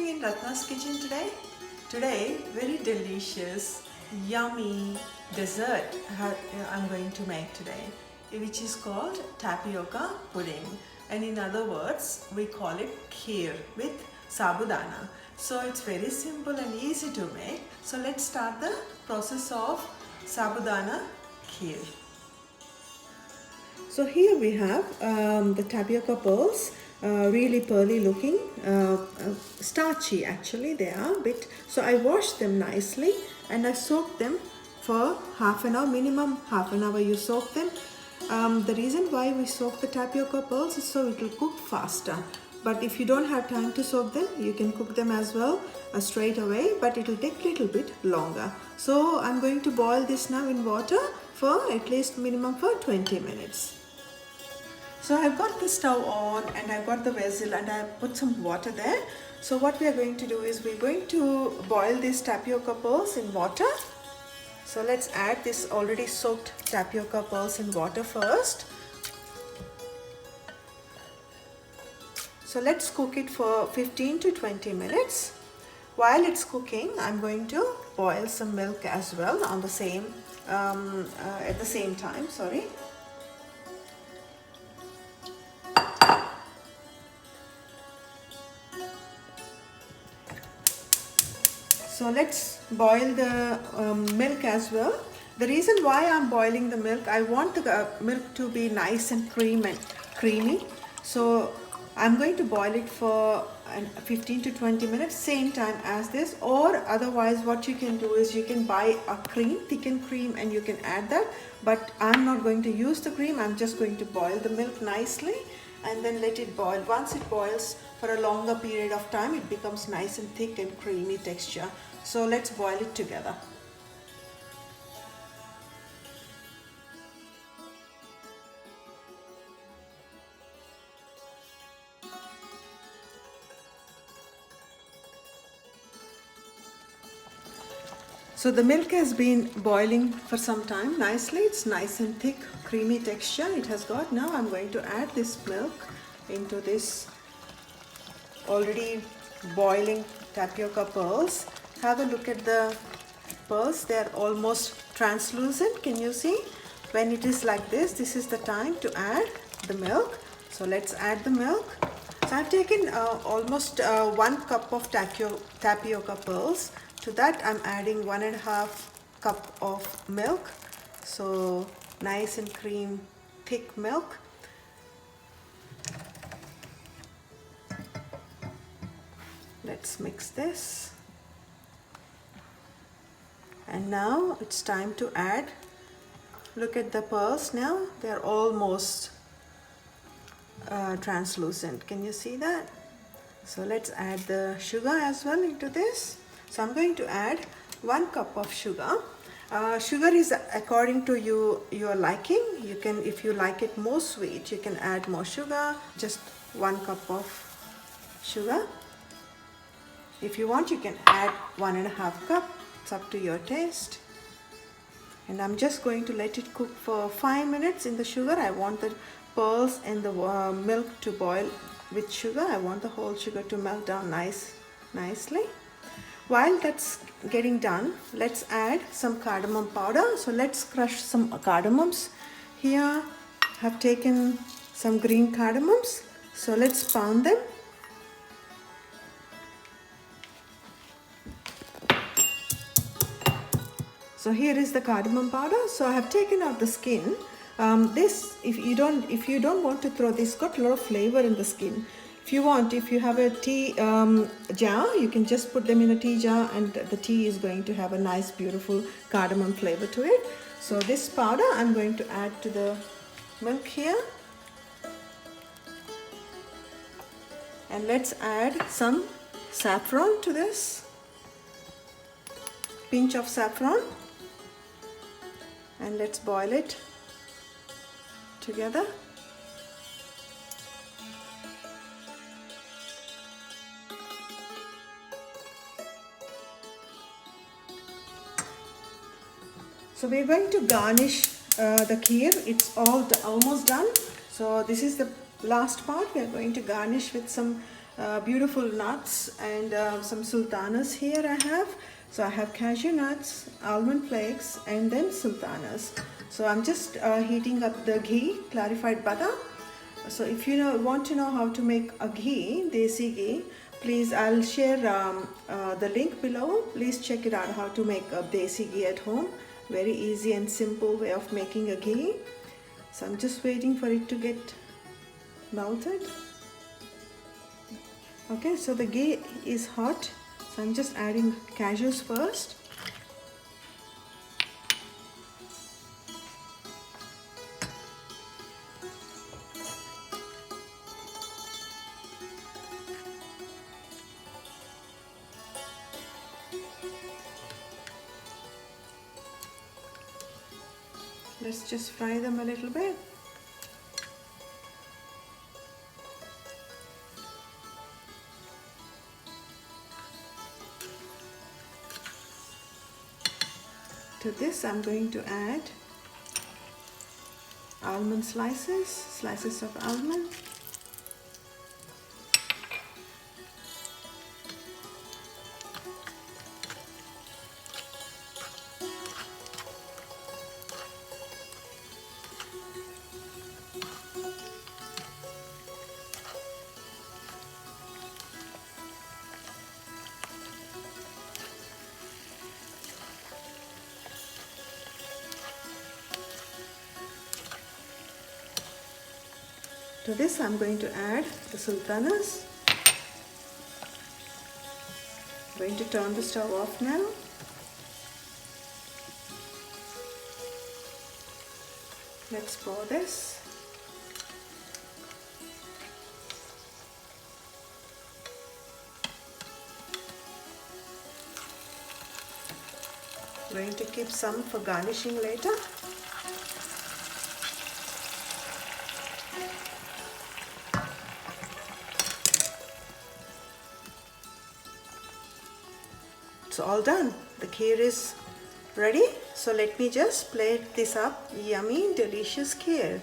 doing in Ratna's kitchen today? Today, very delicious, yummy dessert I'm going to make today, which is called tapioca pudding. And in other words, we call it Kheer with Sabudana. So it's very simple and easy to make. So let's start the process of Sabudana Kheer. So here we have the tapioca pearls, really pearly looking, starchy actually they are a bit. So I washed them nicely and I soaked them for half an hour, minimum half an hour you soak them. The reason why we soak the tapioca pearls is so it will cook faster. But if you don't have time to soak them, you can cook them as well straight away, but it will take a little bit longer. So I'm going to boil this now in water for at least minimum for 20 minutes. So I've got the stove on and I've got the vessel and I've put some water there. So what we are going to do is we're going to boil these tapioca pearls in water. So let's add this already soaked tapioca pearls in water first. So let's cook it for 15 to 20 minutes. While it's cooking, I'm going to boil some milk as well on the same at the same time. So let's boil the milk as well. The reason why I'm boiling the milk, I want the milk to be nice and creamy. So I'm going to boil it for 15 to 20 minutes, same time as this, or otherwise what you can do is you can buy a cream, thickened cream, and you can add that. But I'm not going to use the cream, I'm just going to boil the milk nicely and then let it boil. Once it boils for a longer period of time, it becomes nice and thick and creamy texture. So let's boil it together. So the milk has been boiling for some time nicely. It's nice and thick, creamy texture it has got. Now I'm going to add this milk into this already boiling tapioca pearls. Have a look at the pearls. They're almost translucent. Can you see? When it is like this is the time to add the milk. So let's add the milk. So I've taken almost 1 cup of tapioca pearls. To that I'm adding 1.5 cup of milk. So nice and cream, thick milk. Let's mix this. And now it's time to add. Look at the pearls now. They're almost translucent. Can you see that? So let's add the sugar as well into this. So I'm going to add 1 cup of sugar. Sugar is according to your liking. You can, if you like it more sweet, you can add more sugar. Just 1 cup of sugar. If you want, you can add 1.5 cup. It's up to your taste. And I'm just going to let it cook for 5 minutes in the sugar. I want the pearls and the milk to boil with sugar. I want the whole sugar to melt down nicely. While that's getting done, let's add some cardamom powder. So let's crush some cardamoms. Here I have taken some green cardamoms. So let's pound them. So here is the cardamom powder. So I have taken out the skin. This, if you don't want to throw this, got a lot of flavor in the skin. If you want, if you have a tea jar, you can just put them in a tea jar and the tea is going to have a nice beautiful cardamom flavor to it. So this powder I'm going to add to the milk here. And let's add some saffron to this. Pinch of saffron. And let's boil it together. So we're going to garnish the kheer. It's almost done. So this is the last part. We are going to garnish with some beautiful nuts and some sultanas here I have. So I have cashew nuts, almond flakes, and then sultanas. So I'm just heating up the ghee, clarified butter. So if you want to know how to make a ghee, Desi ghee, please, I'll share the link below. Please check it out, how to make a Desi ghee at home. Very easy and simple way of making a ghee. So I'm just waiting for it to get melted. Okay, so the ghee is hot. So I'm just adding cashews first. Let's just fry them a little bit. To this I'm going to add almond slices of almond. To this I'm going to add the sultanas. I'm going to turn the stove off now. Let's pour this. I'm going to keep some for garnishing later. It's all done. The kheer is ready. So let me just plate this up. Yummy, delicious kheer.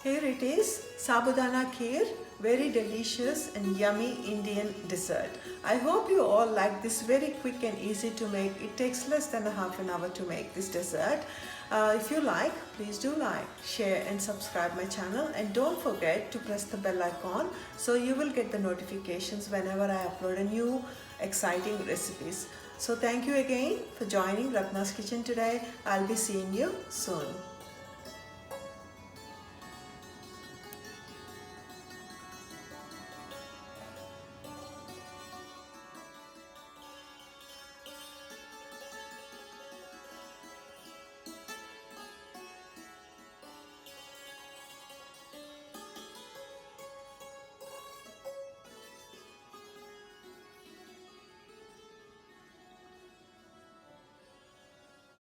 Here it is, Sabudana kheer, very delicious and yummy Indian dessert. I hope you all like this, very quick and easy to make. It takes less than a half an hour to make this dessert. If you like, please do like, share and subscribe my channel, and don't forget to press the bell icon so you will get the notifications whenever I upload a new exciting recipes. So thank you again for joining Ratna's Kitchen today. I'll be seeing you soon.